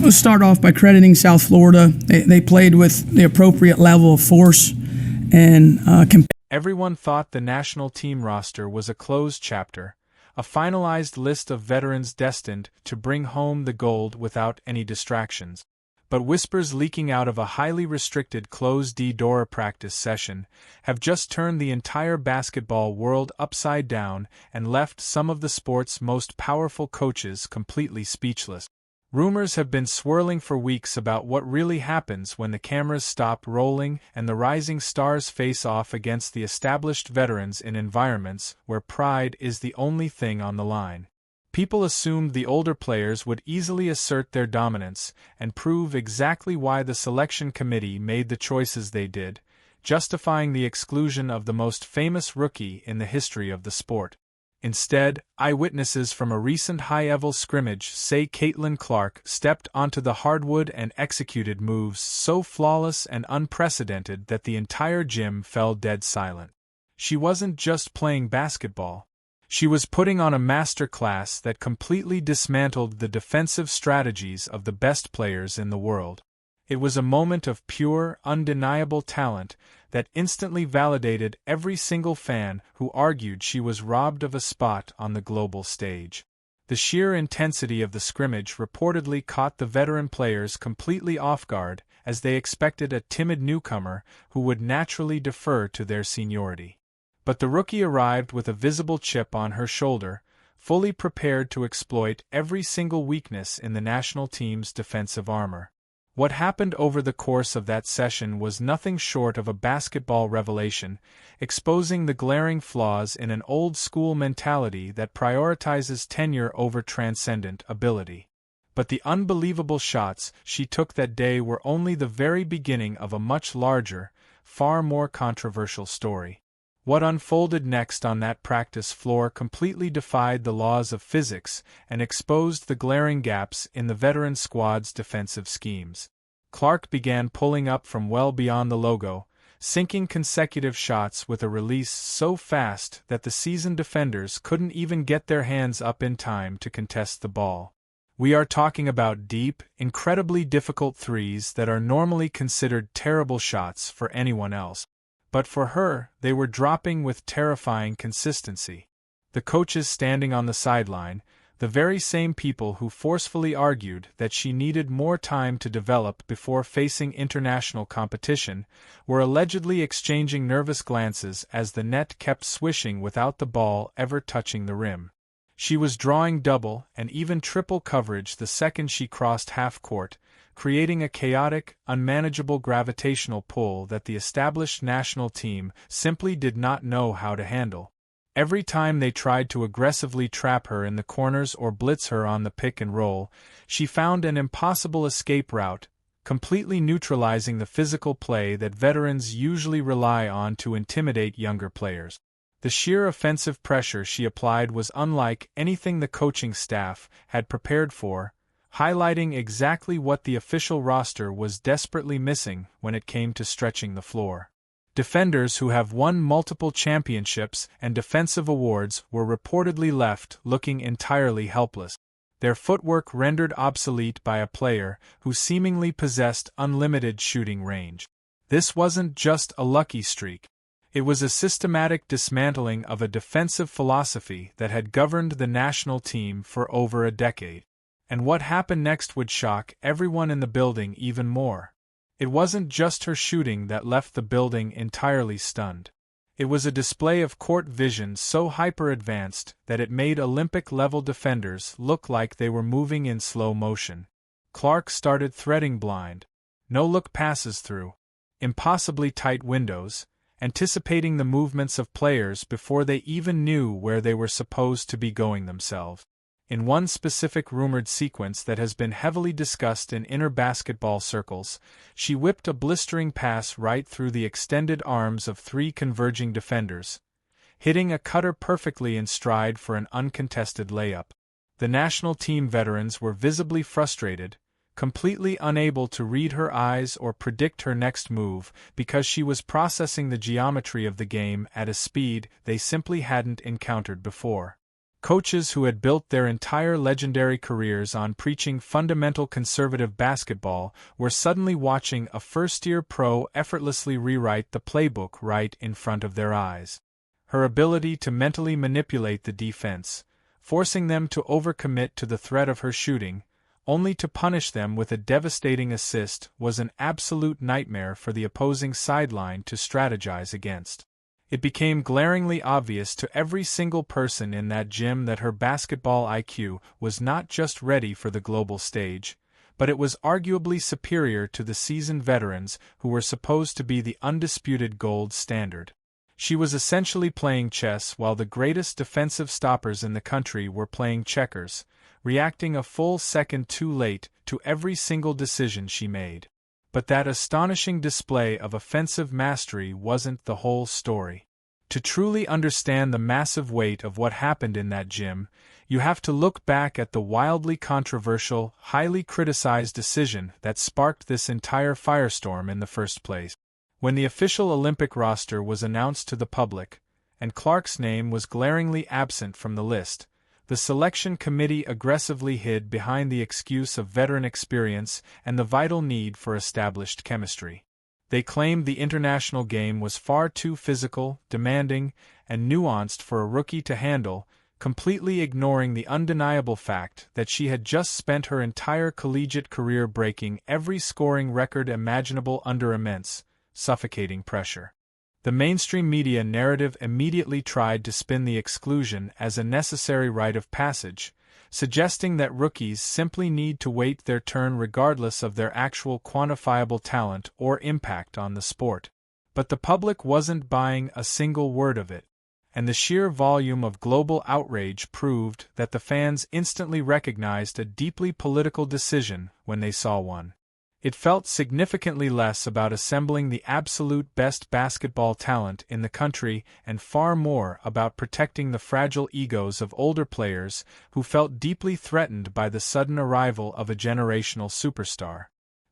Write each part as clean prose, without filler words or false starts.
Let's start off by crediting South Florida. They played with the appropriate level of force and Everyone thought the national team roster was a closed chapter, a finalized list of veterans destined to bring home the gold without any distractions. But whispers leaking out of a highly restricted closed-door practice session have just turned the entire basketball world upside down and left some of the sport's most powerful coaches completely speechless. Rumors have been swirling for weeks about what really happens when the cameras stop rolling and the rising stars face off against the established veterans in environments where pride is the only thing on the line. People assumed the older players would easily assert their dominance and prove exactly why the selection committee made the choices they did, justifying the exclusion of the most famous rookie in the history of the sport. Instead, eyewitnesses from a recent high-level scrimmage say Caitlin Clark stepped onto the hardwood and executed moves so flawless and unprecedented that the entire gym fell dead silent. She wasn't just playing basketball. She was putting on a master class that completely dismantled the defensive strategies of the best players in the world. It was a moment of pure, undeniable talent that instantly validated every single fan who argued she was robbed of a spot on the global stage. The sheer intensity of the scrimmage reportedly caught the veteran players completely off guard, as they expected a timid newcomer who would naturally defer to their seniority. But the rookie arrived with a visible chip on her shoulder, fully prepared to exploit every single weakness in the national team's defensive armor. What happened over the course of that session was nothing short of a basketball revelation, exposing the glaring flaws in an old-school mentality that prioritizes tenure over transcendent ability. But the unbelievable shots she took that day were only the very beginning of a much larger, far more controversial story. What unfolded next on that practice floor completely defied the laws of physics and exposed the glaring gaps in the veteran squad's defensive schemes. Clark began pulling up from well beyond the logo, sinking consecutive shots with a release so fast that the seasoned defenders couldn't even get their hands up in time to contest the ball. We are talking about deep, incredibly difficult threes that are normally considered terrible shots for anyone else. But for her, they were dropping with terrifying consistency. The coaches standing on the sideline, the very same people who forcefully argued that she needed more time to develop before facing international competition, were allegedly exchanging nervous glances as the net kept swishing without the ball ever touching the rim. She was drawing double and even triple coverage the second she crossed half court, creating a chaotic, unmanageable gravitational pull that the established national team simply did not know how to handle. Every time they tried to aggressively trap her in the corners or blitz her on the pick and roll, she found an impossible escape route, completely neutralizing the physical play that veterans usually rely on to intimidate younger players. The sheer offensive pressure she applied was unlike anything the coaching staff had prepared for, highlighting exactly what the official roster was desperately missing when it came to stretching the floor. Defenders who have won multiple championships and defensive awards were reportedly left looking entirely helpless, their footwork rendered obsolete by a player who seemingly possessed unlimited shooting range. This wasn't just a lucky streak. It was a systematic dismantling of a defensive philosophy that had governed the national team for over a decade. And what happened next would shock everyone in the building even more. It wasn't just her shooting that left the building entirely stunned. It was a display of court vision so hyper-advanced that it made Olympic-level defenders look like they were moving in slow motion. Clark started threading blind, no-look passes through impossibly tight windows, anticipating the movements of players before they even knew where they were supposed to be going themselves. In one specific rumored sequence that has been heavily discussed in inner basketball circles, she whipped a blistering pass right through the extended arms of three converging defenders, hitting a cutter perfectly in stride for an uncontested layup. The national team veterans were visibly frustrated, completely unable to read her eyes or predict her next move because she was processing the geometry of the game at a speed they simply hadn't encountered before. Coaches who had built their entire legendary careers on preaching fundamental conservative basketball were suddenly watching a first-year pro effortlessly rewrite the playbook right in front of their eyes. Her ability to mentally manipulate the defense, forcing them to overcommit to the threat of her shooting, only to punish them with a devastating assist, was an absolute nightmare for the opposing sideline to strategize against. It became glaringly obvious to every single person in that gym that her basketball IQ was not just ready for the global stage, but it was arguably superior to the seasoned veterans who were supposed to be the undisputed gold standard. She was essentially playing chess while the greatest defensive stoppers in the country were playing checkers, reacting a full second too late to every single decision she made. But that astonishing display of offensive mastery wasn't the whole story. To truly understand the massive weight of what happened in that gym, you have to look back at the wildly controversial, highly criticized decision that sparked this entire firestorm in the first place. When the official Olympic roster was announced to the public, and Clark's name was glaringly absent from the list, the selection committee aggressively hid behind the excuse of veteran experience and the vital need for established chemistry. They claimed the international game was far too physical, demanding, and nuanced for a rookie to handle, completely ignoring the undeniable fact that she had just spent her entire collegiate career breaking every scoring record imaginable under immense, suffocating pressure. The mainstream media narrative immediately tried to spin the exclusion as a necessary rite of passage, suggesting that rookies simply need to wait their turn regardless of their actual quantifiable talent or impact on the sport. But the public wasn't buying a single word of it, and the sheer volume of global outrage proved that the fans instantly recognized a deeply political decision when they saw one. It felt significantly less about assembling the absolute best basketball talent in the country and far more about protecting the fragile egos of older players who felt deeply threatened by the sudden arrival of a generational superstar.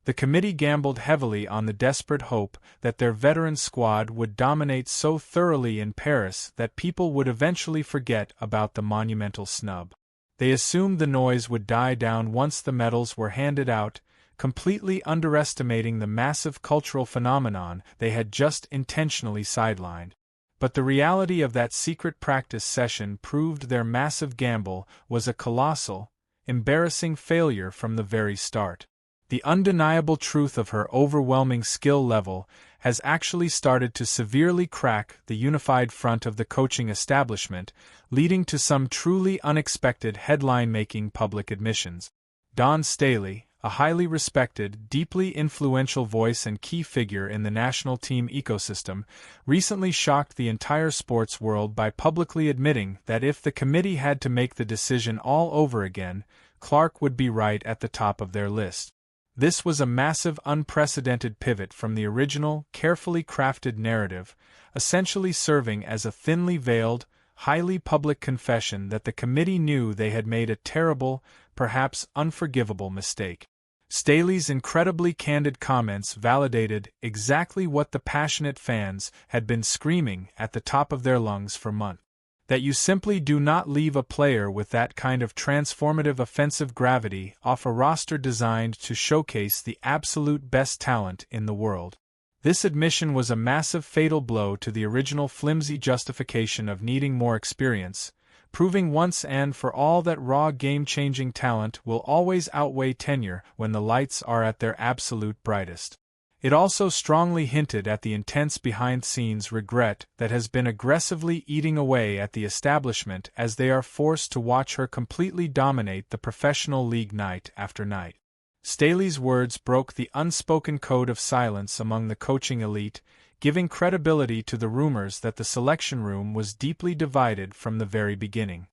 The committee gambled heavily on the desperate hope that their veteran squad would dominate so thoroughly in Paris that people would eventually forget about the monumental snub. They assumed the noise would die down once the medals were handed out, completely underestimating the massive cultural phenomenon they had just intentionally sidelined. But the reality of that secret practice session proved their massive gamble was a colossal, embarrassing failure from the very start. The undeniable truth of her overwhelming skill level has actually started to severely crack the unified front of the coaching establishment, leading to some truly unexpected headline-making public admissions. Dawn Staley, a highly respected, deeply influential voice and key figure in the national team ecosystem, recently shocked the entire sports world by publicly admitting that if the committee had to make the decision all over again, Clark would be right at the top of their list. This was a massive, unprecedented pivot from the original, carefully crafted narrative, essentially serving as a thinly veiled, highly public confession that the committee knew they had made a terrible, perhaps unforgivable mistake. Staley's incredibly candid comments validated exactly what the passionate fans had been screaming at the top of their lungs for months. That you simply do not leave a player with that kind of transformative offensive gravity off a roster designed to showcase the absolute best talent in the world. This admission was a massive fatal blow to the original flimsy justification of needing more experience, proving once and for all that raw game-changing talent will always outweigh tenure when the lights are at their absolute brightest. It also strongly hinted at the intense behind-scenes regret that has been aggressively eating away at the establishment as they are forced to watch her completely dominate the professional league night after night. Staley's words broke the unspoken code of silence among the coaching elite, giving credibility to the rumors that the selection room was deeply divided from the very beginning.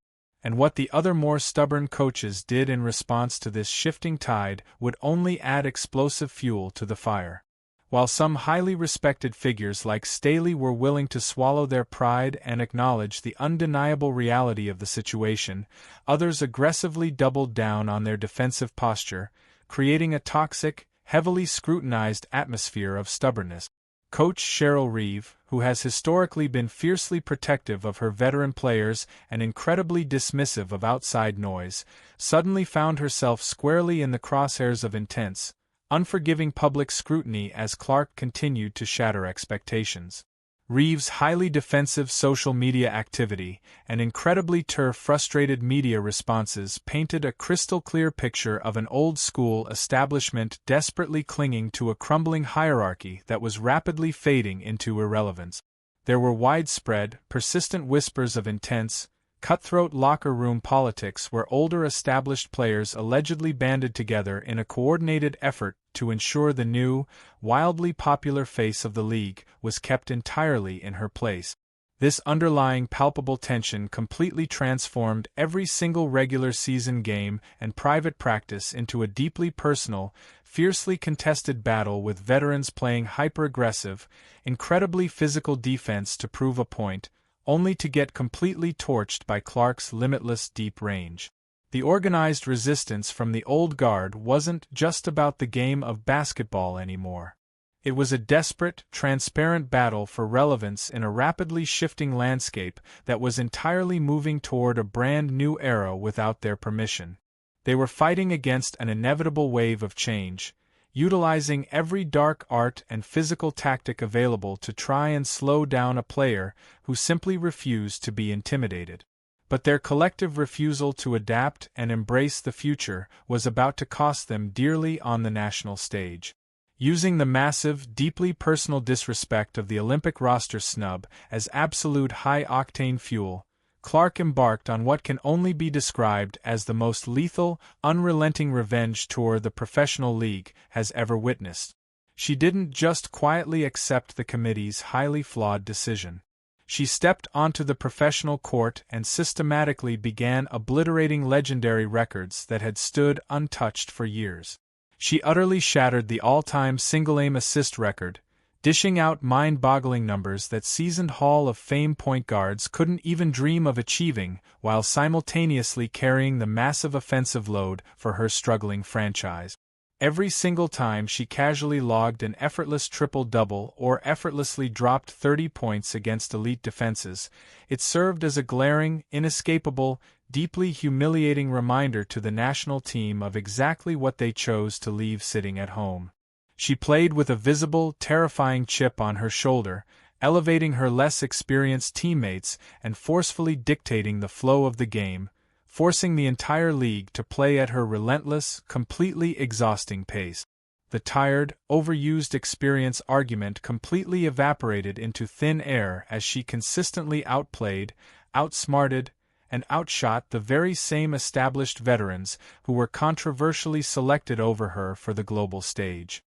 And what the other more stubborn coaches did in response to this shifting tide would only add explosive fuel to the fire. While some highly respected figures like Staley were willing to swallow their pride and acknowledge the undeniable reality of the situation, others aggressively doubled down on their defensive posture, creating a toxic, heavily scrutinized atmosphere of stubbornness. Coach Cheryl Reeve, who has historically been fiercely protective of her veteran players and incredibly dismissive of outside noise, suddenly found herself squarely in the crosshairs of intense, unforgiving public scrutiny as Clark continued to shatter expectations. Reeve's highly defensive social media activity and incredibly frustrated media responses painted a crystal-clear picture of an old-school establishment desperately clinging to a crumbling hierarchy that was rapidly fading into irrelevance. There were widespread, persistent whispers of intense, cutthroat locker room politics where older established players allegedly banded together in a coordinated effort to ensure the new, wildly popular face of the league was kept entirely in her place. This underlying palpable tension completely transformed every single regular season game and private practice into a deeply personal, fiercely contested battle with veterans playing hyper-aggressive, incredibly physical defense to prove a point, only to get completely torched by Clark's limitless deep range. The organized resistance from the old guard wasn't just about the game of basketball anymore. It was a desperate, transparent battle for relevance in a rapidly shifting landscape that was entirely moving toward a brand new era without their permission. They were fighting against an inevitable wave of change, utilizing every dark art and physical tactic available to try and slow down a player who simply refused to be intimidated. But their collective refusal to adapt and embrace the future was about to cost them dearly on the national stage. Using the massive, deeply personal disrespect of the Olympic roster snub as absolute high-octane fuel, Clark embarked on what can only be described as the most lethal, unrelenting revenge tour the professional league has ever witnessed. She didn't just quietly accept the committee's highly flawed decision. She stepped onto the professional court and systematically began obliterating legendary records that had stood untouched for years. She utterly shattered the all-time single-aim assist record, dishing out mind-boggling numbers that seasoned Hall of Fame point guards couldn't even dream of achieving, while simultaneously carrying the massive offensive load for her struggling franchise. Every single time she casually logged an effortless triple-double or effortlessly dropped 30 points against elite defenses, it served as a glaring, inescapable, deeply humiliating reminder to the national team of exactly what they chose to leave sitting at home. She played with a visible, terrifying chip on her shoulder, elevating her less experienced teammates and forcefully dictating the flow of the game, forcing the entire league to play at her relentless, completely exhausting pace. The tired, overused experience argument completely evaporated into thin air as she consistently outplayed, outsmarted, and outshot the very same established veterans who were controversially selected over her for the global stage.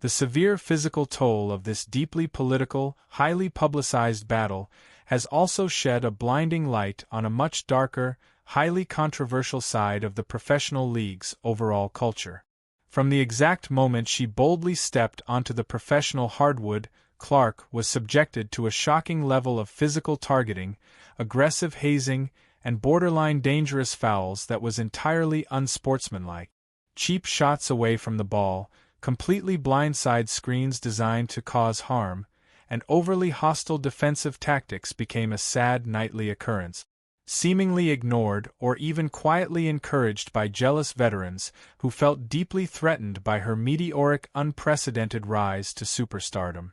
The severe physical toll of this deeply political, highly publicized battle has also shed a blinding light on a much darker, highly controversial side of the professional league's overall culture. From the exact moment she boldly stepped onto the professional hardwood, Clark was subjected to a shocking level of physical targeting, aggressive hazing, and borderline dangerous fouls that was entirely unsportsmanlike. Cheap shots away from the ball, completely blindside screens designed to cause harm, and overly hostile defensive tactics became a sad nightly occurrence, seemingly ignored or even quietly encouraged by jealous veterans who felt deeply threatened by her meteoric, unprecedented rise to superstardom.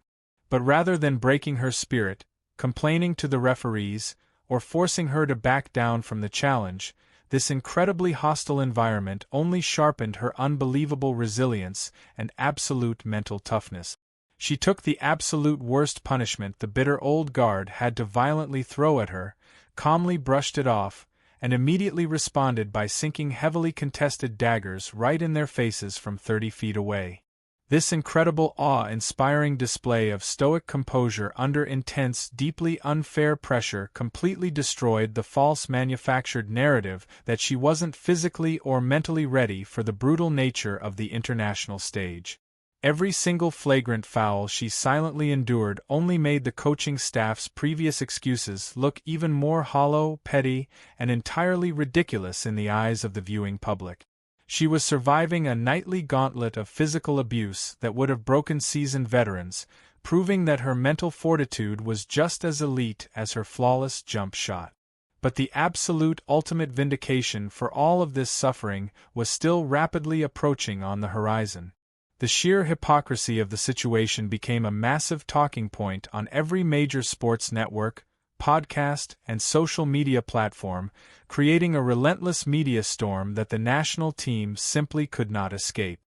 But rather than breaking her spirit, complaining to the referees, or forcing her to back down from the challenge, this incredibly hostile environment only sharpened her unbelievable resilience and absolute mental toughness. She took the absolute worst punishment the bitter old guard had to violently throw at her, calmly brushed it off, and immediately responded by sinking heavily contested daggers right in their faces from 30 feet away. This incredible awe-inspiring display of stoic composure under intense, deeply unfair pressure completely destroyed the false manufactured narrative that she wasn't physically or mentally ready for the brutal nature of the international stage. Every single flagrant foul she silently endured only made the coaching staff's previous excuses look even more hollow, petty, and entirely ridiculous in the eyes of the viewing public. She was surviving a nightly gauntlet of physical abuse that would have broken seasoned veterans, proving that her mental fortitude was just as elite as her flawless jump shot. But the absolute ultimate vindication for all of this suffering was still rapidly approaching on the horizon. The sheer hypocrisy of the situation became a massive talking point on every major sports network, podcast, and social media platform, creating a relentless media storm that the national team simply could not escape.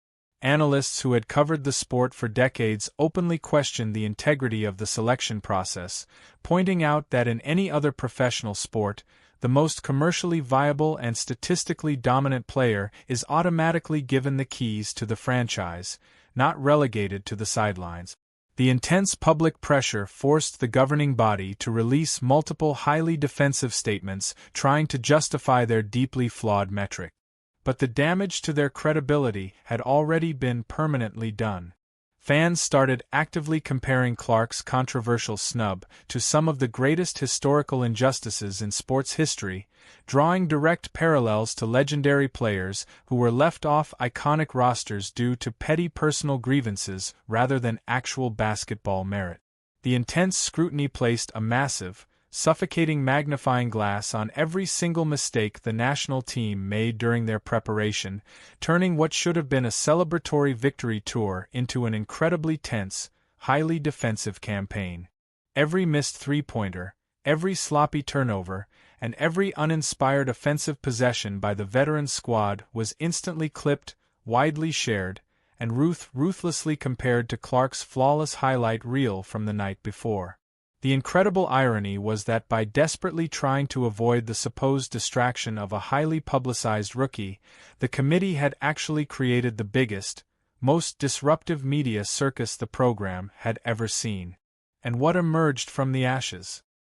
Analysts who had covered the sport for decades openly questioned the integrity of the selection process, pointing out that in any other professional sport, the most commercially viable and statistically dominant player is automatically given the keys to the franchise, not relegated to the sidelines. The intense public pressure forced the governing body to release multiple highly defensive statements trying to justify their deeply flawed metric. But the damage to their credibility had already been permanently done. Fans started actively comparing Clark's controversial snub to some of the greatest historical injustices in sports history, drawing direct parallels to legendary players who were left off iconic rosters due to petty personal grievances rather than actual basketball merit. The intense scrutiny placed a massive, suffocating magnifying glass on every single mistake the national team made during their preparation, turning what should have been a celebratory victory tour into an incredibly tense, highly defensive campaign. Every missed three-pointer, every sloppy turnover, and every uninspired offensive possession by the veteran squad was instantly clipped, widely shared, and ruthlessly compared to Clark's flawless highlight reel from the night before. The incredible irony was that by desperately trying to avoid the supposed distraction of a highly publicized rookie, the committee had actually created the biggest, most disruptive media circus the program had ever seen. And what emerged from the ashes?